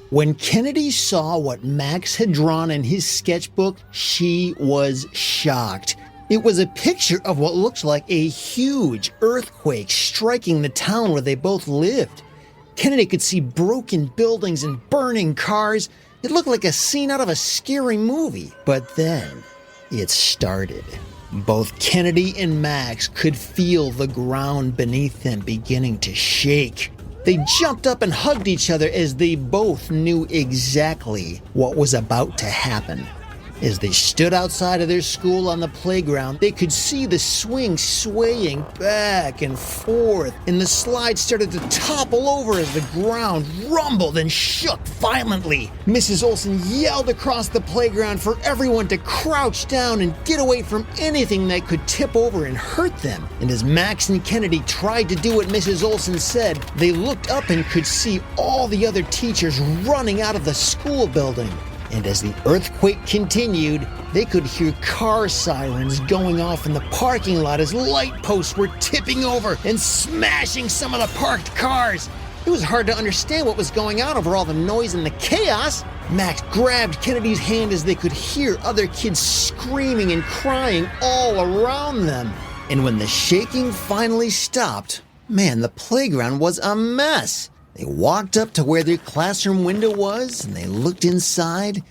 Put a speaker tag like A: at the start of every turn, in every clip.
A: When Kennedy saw what Max had drawn in his sketchbook, she was shocked. It was a picture of what looked like a huge earthquake striking the town where they both lived. Kennedy could see broken buildings and burning cars. It looked like a scene out of a scary movie. But then it started. Both Kennedy and Max could feel the ground beneath them beginning to shake. They jumped up and hugged each other as they both knew exactly what was about to happen. As they stood outside of their school on the playground, they could see the swing swaying back and forth, and the slide started to topple over as the ground rumbled and shook violently. Mrs. Olson yelled across the playground for everyone to crouch down and get away from anything that could tip over and hurt them. And as Max and Kennedy tried to do what Mrs. Olson said, they looked up and could see all the other teachers running out of the school building. And as the earthquake continued, they could hear car sirens going off in the parking lot as light posts were tipping over and smashing some of the parked cars. It was hard to understand what was going on over all the noise and the chaos. Max grabbed Kennedy's hand as they could hear other kids screaming and crying all around them. And when the shaking finally stopped, man, the playground was a mess. They walked up to where their classroom window was, and they looked inside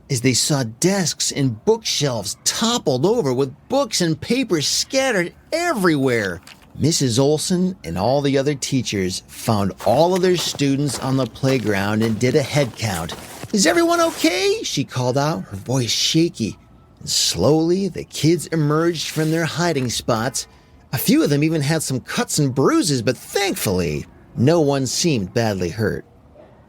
A: as they saw desks and bookshelves toppled over with books and papers scattered everywhere. Mrs. Olson and all the other teachers found all of their students on the playground and did a head count. "Is everyone okay?" she called out, her voice shaky. And slowly, the kids emerged from their hiding spots. A few of them even had some cuts and bruises, but thankfully, no one seemed badly hurt.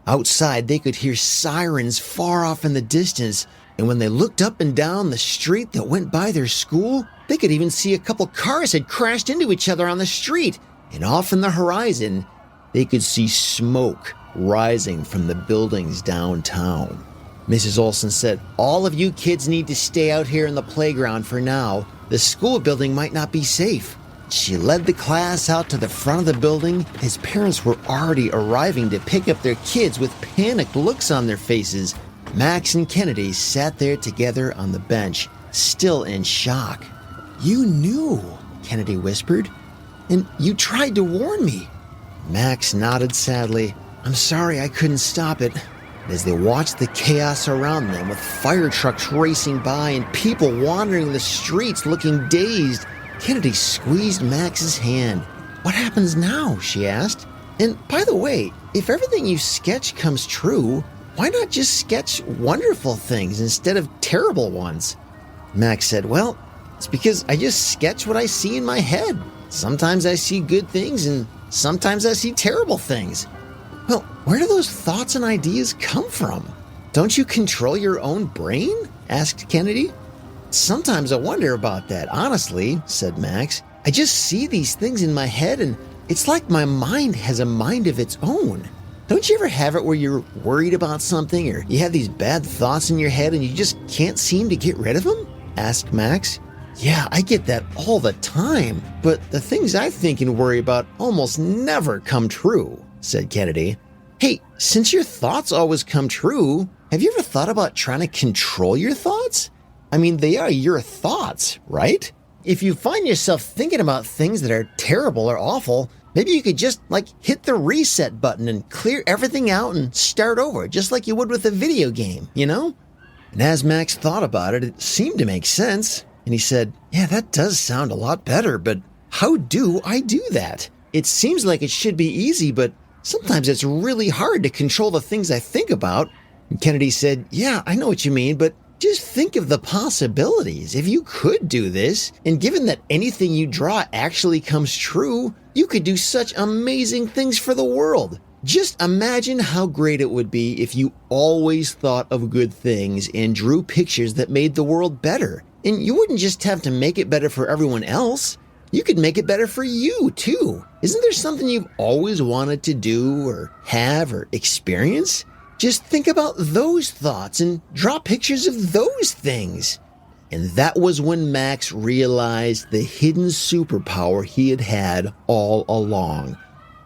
A: Outside, they could hear sirens far off in the distance, and when they looked up and down the street that went by their school, they could even see a couple cars had crashed into each other on the street. And off in the horizon, they could see smoke rising from the buildings downtown. Mrs. Olson said, "All of you kids need to stay out here in the playground for now. The school building might not be safe." She led the class out to the front of the building as parents were already arriving to pick up their kids with panicked looks on their faces. Max and Kennedy sat there together on the bench, still in shock. "You knew," Kennedy whispered, "and you tried to warn me." Max nodded sadly. "I'm sorry I couldn't stop it." As they watched the chaos around them with fire trucks racing by and people wandering the streets looking dazed, Kennedy squeezed Max's hand. "What happens now?" she asked. "And by the way, if everything you sketch comes true, why not just sketch wonderful things instead of terrible ones?" Max said, "Well, it's because I just sketch what I see in my head. Sometimes I see good things and sometimes I see terrible things." "Well, where do those thoughts and ideas come from? Don't you control your own brain?" asked Kennedy. "Sometimes I wonder about that, honestly," said Max. "I just see these things in my head and it's like my mind has a mind of its own. Don't you ever have it where you're worried about something or you have these bad thoughts in your head and you just can't seem to get rid of them?" asked Max. "Yeah, I get that all the time, but the things I think and worry about almost never come true," said Kennedy. "Hey, since your thoughts always come true, have you ever thought about trying to control your thoughts? I mean, they are your thoughts, right? If you find yourself thinking about things that are terrible or awful, maybe you could just, hit the reset button and clear everything out and start over, just like you would with a video game, you know?" And as Max thought about it, it seemed to make sense. And he said, "Yeah, that does sound a lot better, but how do I do that? It seems like it should be easy, but sometimes it's really hard to control the things I think about." And Kennedy said, "Yeah, I know what you mean, but just think of the possibilities. If you could do this, and given that anything you draw actually comes true, you could do such amazing things for the world. Just imagine how great it would be if you always thought of good things and drew pictures that made the world better. And you wouldn't just have to make it better for everyone else. You could make it better for you, too. Isn't there something you've always wanted to do or have or experience? Just think about those thoughts and draw pictures of those things." And that was when Max realized the hidden superpower he had had all along.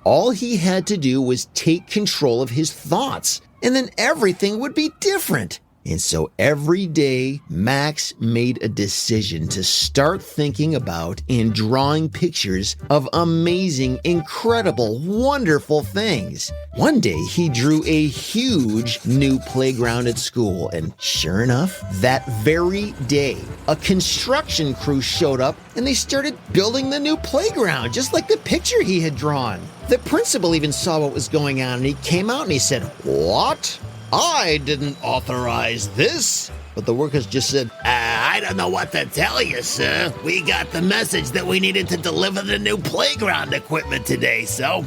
A: All he had to do was take control of his thoughts. and then everything would be different. And so every day, Max made a decision to start thinking about and drawing pictures of amazing, incredible, wonderful things. One day, he drew a huge new playground at school, and sure enough, that very day, a construction crew showed up and they started building the new playground, just like the picture he had drawn. The principal even saw what was going on, and he came out and he said, "What? I didn't authorize this." But the workers just said, "I don't know what to tell you, sir. We got the message that we needed to deliver the new playground equipment today, so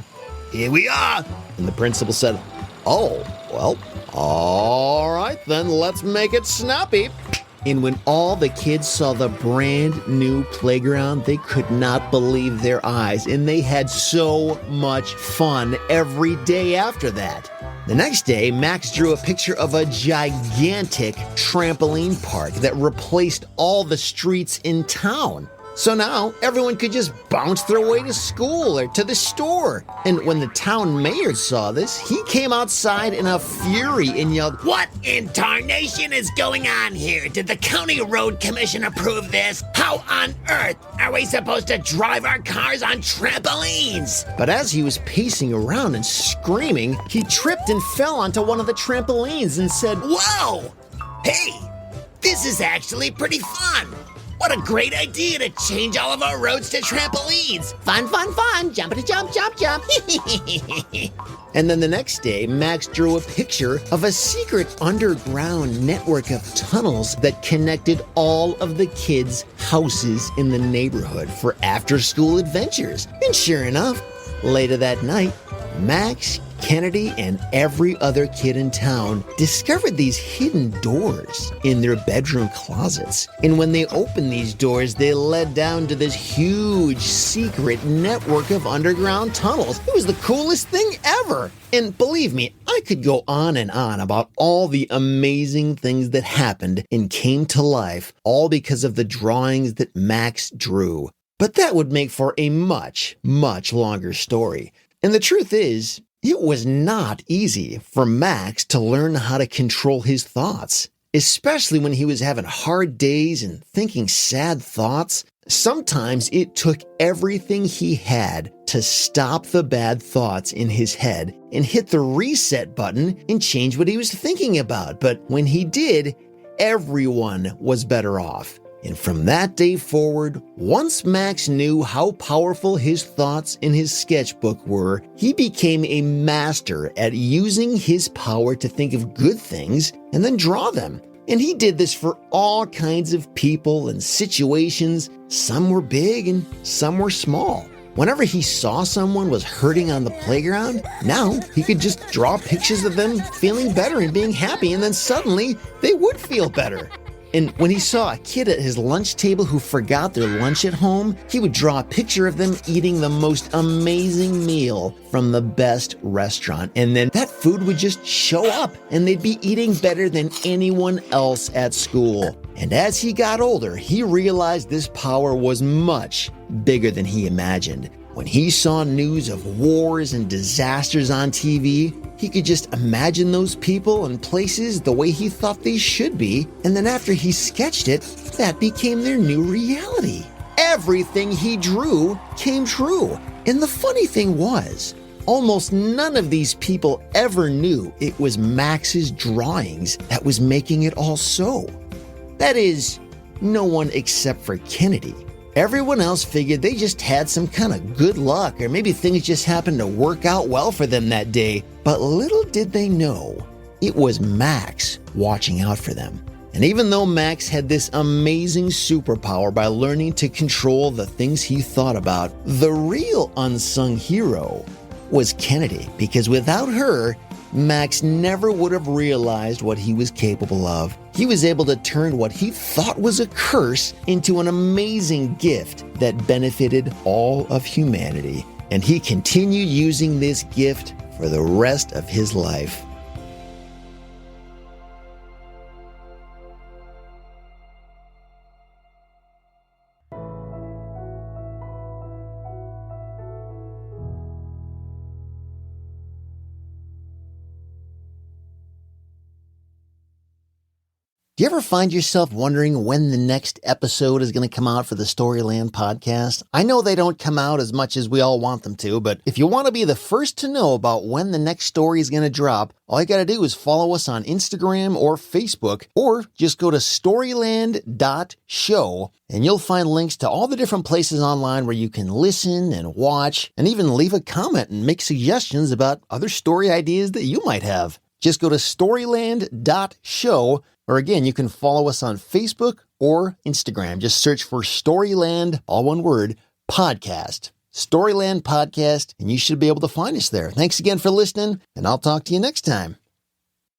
A: here we are." And the principal said, "Oh, well, all right then, let's make it snappy." And when all the kids saw the brand new playground, they could not believe their eyes, and they had so much fun every day after that. The next day, Max drew a picture of a gigantic trampoline park that replaced all the streets in town. So now everyone could just bounce their way to school or to the store. And when the town mayor saw this, he came outside in a fury and yelled, "What in tarnation is going on here? Did the county road commission approve this? How on earth are we supposed to drive our cars on trampolines?" But as he was pacing around and screaming, he tripped and fell onto one of the trampolines and said, "Whoa! Hey, this is actually pretty fun. What a great idea to change all of our roads to trampolines. Fun, fun, fun. Jumpity jump, jump, jump." And then the next day, Max drew a picture of a secret underground network of tunnels that connected all of the kids' houses in the neighborhood for after-school adventures. And sure enough, later that night, Max, Kennedy, and every other kid in town discovered these hidden doors in their bedroom closets. And when they opened these doors, they led down to this huge secret network of underground tunnels. It was the coolest thing ever. And believe me, I could go on and on about all the amazing things that happened and came to life, all because of the drawings that Max drew. But that would make for a much, much longer story. And the truth is, it was not easy for Max to learn how to control his thoughts, especially when he was having hard days and thinking sad thoughts. Sometimes it took everything he had to stop the bad thoughts in his head and hit the reset button and change what he was thinking about. But when he did, everyone was better off. And from that day forward, once Max knew how powerful his thoughts in his sketchbook were, he became a master at using his power to think of good things and then draw them. And he did this for all kinds of people and situations. Some were big and some were small. Whenever he saw someone was hurting on the playground, now he could just draw pictures of them feeling better and being happy, and then suddenly they would feel better. And when he saw a kid at his lunch table who forgot their lunch at home, he would draw a picture of them eating the most amazing meal from the best restaurant. And then that food would just show up and they'd be eating better than anyone else at school. And as he got older, he realized this power was much bigger than he imagined. When he saw news of wars and disasters on TV, he could just imagine those people and places the way he thought they should be, and then after he sketched it, that became their new reality. Everything he drew came true. And the funny thing was, almost none of these people ever knew it was Max's drawings that was making it all so. That is, no one except for Kennedy. Everyone else figured they just had some kind of good luck, or maybe things just happened to work out well for them that day. But little did they know, it was Max watching out for them. And even though Max had this amazing superpower by learning to control the things he thought about, the real unsung hero was Kennedy, because without her, Max never would have realized what he was capable of. He was able to turn what he thought was a curse into an amazing gift that benefited all of humanity. And he continued using this gift for the rest of his life. Do you ever find yourself wondering when the next episode is going to come out for the Storyland podcast? I know they don't come out as much as we all want them to, but if you want to be the first to know about when the next story is going to drop, all you got to do is follow us on Instagram or Facebook, or just go to storyland.show, and you'll find links to all the different places online where you can listen and watch, and even leave a comment and make suggestions about other story ideas that you might have. Just go to storyland.show, or again, you can follow us on Facebook or Instagram. Just search for Storyland, all one word, podcast. Storyland Podcast, and you should be able to find us there. Thanks again for listening, and I'll talk to you next time.